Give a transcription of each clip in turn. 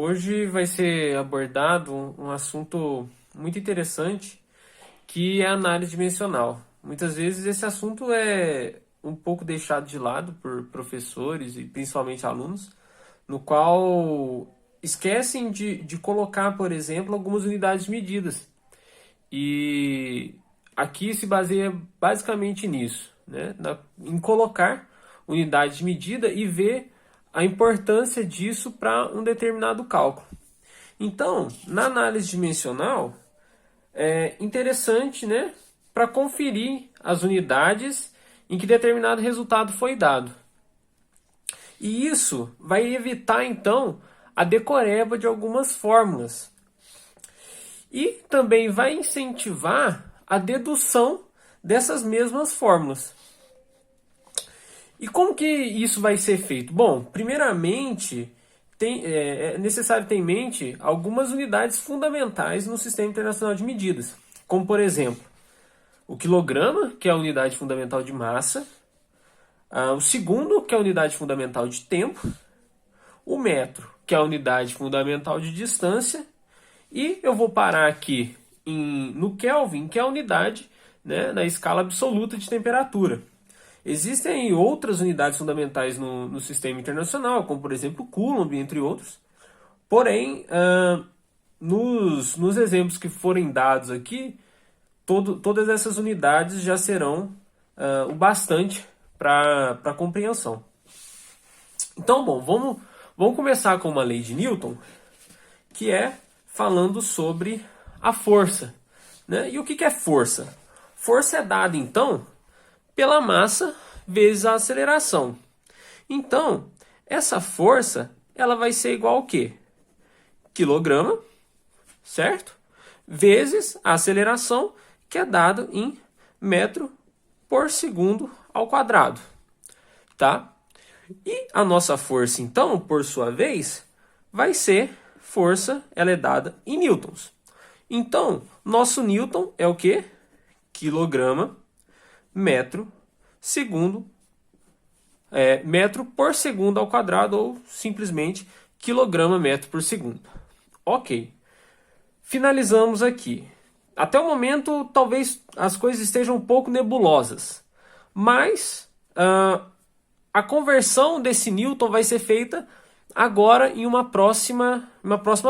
Hoje vai ser abordado um assunto muito interessante, que é a análise dimensional. Muitas vezes esse assunto é um pouco deixado de lado por professores e principalmente alunos, no qual esquecem de colocar, por exemplo, algumas unidades de medidas. E aqui se baseia basicamente nisso, né? Em colocar unidade de medida e ver a importância disso para um determinado cálculo. Então, na análise dimensional, é interessante, né, para conferir as unidades em que determinado resultado foi dado. E isso vai evitar, então, a decoreba de algumas fórmulas. E também vai incentivar a dedução dessas mesmas fórmulas. E como que isso vai ser feito? Bom, primeiramente, é necessário ter em mente algumas unidades fundamentais no Sistema Internacional de Medidas, como, por exemplo, o quilograma, que é a unidade fundamental de massa, o segundo, que é a unidade fundamental de tempo, o metro, que é a unidade fundamental de distância, e eu vou parar aqui no Kelvin, que é a unidade, né, na escala absoluta de temperatura. Existem outras unidades fundamentais no sistema internacional, como por exemplo o Coulomb, entre outros. Porém, nos exemplos que forem dados aqui, todas essas unidades já serão o bastante para a compreensão. Então, bom, vamos começar com uma lei de Newton, que é falando sobre a força, né? E o que é força? Força é dada, então, pela massa vezes a aceleração. Então, essa força ela vai ser igual ao quê? Quilograma, certo? Vezes a aceleração, que é dado em metro por segundo ao quadrado. Tá? E a nossa força, então, por sua vez, vai ser força, ela é dada em newtons. Então, nosso newton é o quê? Quilograma, metro, segundo, metro por segundo ao quadrado, ou simplesmente quilograma metro por segundo. Ok. Finalizamos aqui. Até o momento, talvez as coisas estejam um pouco nebulosas, mas a conversão desse Newton vai ser feita agora em uma próxima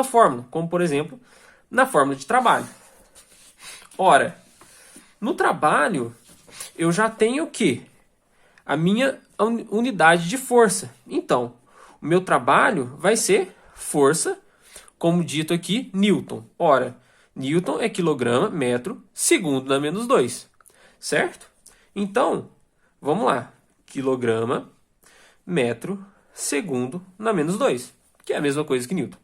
fórmula, como por exemplo, na fórmula de trabalho. Ora, no trabalho, eu já tenho o quê? A minha unidade de força. Então, o meu trabalho vai ser força, como dito aqui, Newton. Ora, Newton é quilograma, metro, segundo na menos 2. Certo? Então, vamos lá. Quilograma, metro, segundo na menos 2. Que é a mesma coisa que Newton.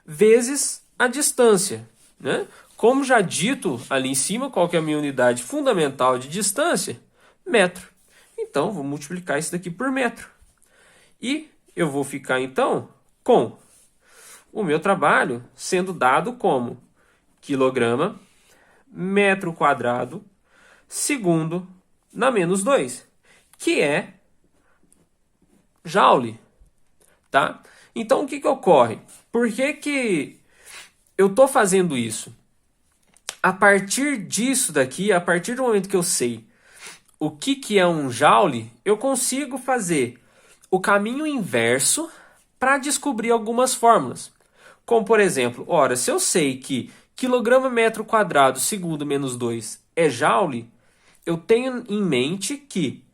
Vezes a distância. Né? Como já dito ali em cima, qual que é a minha unidade fundamental de distância? Metro. Então, vou multiplicar isso daqui por metro. E eu vou ficar, então, com o meu trabalho sendo dado como quilograma, metro quadrado, segundo na menos 2, que é joule. Tá? Então, o que ocorre? Por que eu estou fazendo isso? A partir disso daqui, a partir do momento que eu sei o que é um joule, eu consigo fazer o caminho inverso para descobrir algumas fórmulas. Como, por exemplo, ora, se eu sei que quilograma metro quadrado segundo menos 2 é joule, eu tenho em mente que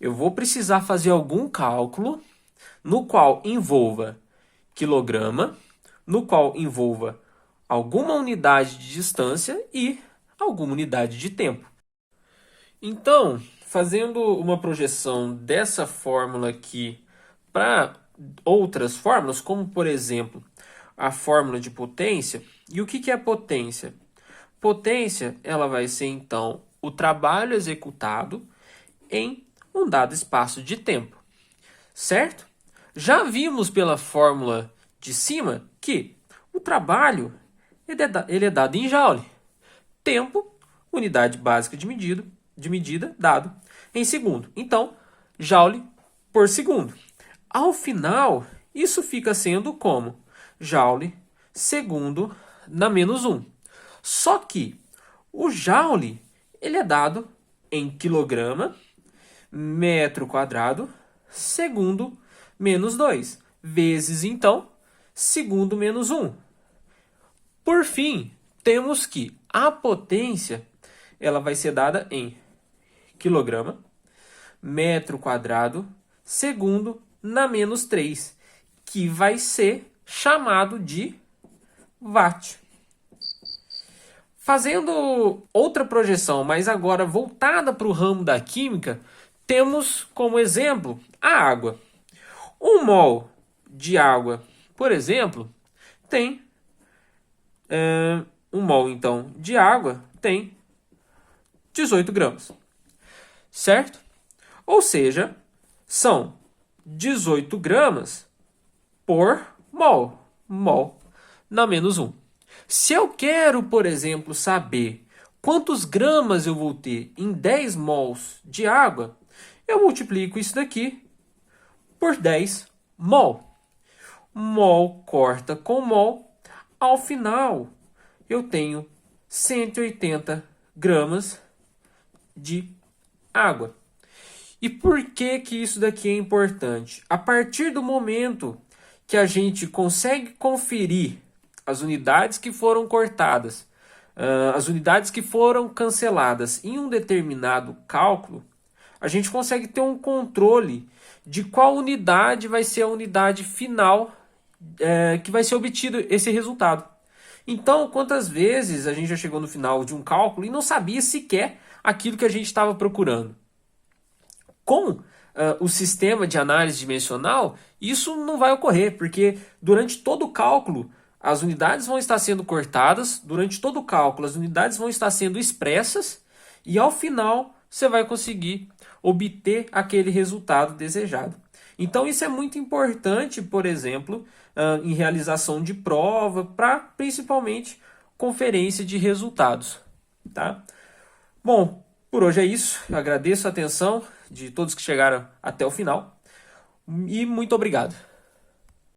eu vou precisar fazer algum cálculo no qual envolva quilograma, no qual envolva alguma unidade de distância e alguma unidade de tempo. Então, fazendo uma projeção dessa fórmula aqui para outras fórmulas, como por exemplo a fórmula de potência, e o que é potência? Potência ela vai ser então o trabalho executado em um dado espaço de tempo, certo? Já vimos pela fórmula de cima que o trabalho ele é dado em joule. Tempo, unidade básica de medida dado em segundo. Então, joule por segundo. Ao final, isso fica sendo como joule segundo na menos 1. Só que o joule ele é dado em quilograma, metro quadrado, segundo menos 2, vezes, então, segundo menos 1. Por fim, temos que a potência ela vai ser dada em quilograma, metro quadrado, segundo na menos 3, que vai ser chamado de watt. Fazendo outra projeção, mas agora voltada para o ramo da química, temos como exemplo a água. 1 mol de água, por exemplo, tem 1 mol então de água tem 18 gramas, certo? Ou seja, são 18 gramas por mol, mol na menos 1. Se eu quero, por exemplo, saber quantos gramas eu vou ter em 10 mols de água, eu multiplico isso daqui por 10 mol. Mol corta com mol, ao final eu tenho 180 gramas de água. E por que que isso daqui é importante? A partir do momento que a gente consegue conferir as unidades que foram cortadas, as unidades que foram canceladas em um determinado cálculo, a gente consegue ter um controle de qual unidade vai ser a unidade final que vai ser obtido esse resultado. Então, quantas vezes a gente já chegou no final de um cálculo e não sabia sequer aquilo que a gente estava procurando? Com o sistema de análise dimensional, isso não vai ocorrer, porque durante todo o cálculo, as unidades vão estar sendo cortadas, durante todo o cálculo, as unidades vão estar sendo expressas, e ao final você vai conseguir obter aquele resultado desejado. Então isso é muito importante, por exemplo, em realização de prova, para principalmente conferência de resultados. Tá? Bom, por hoje é isso. Eu agradeço a atenção de todos que chegaram até o final e muito obrigado.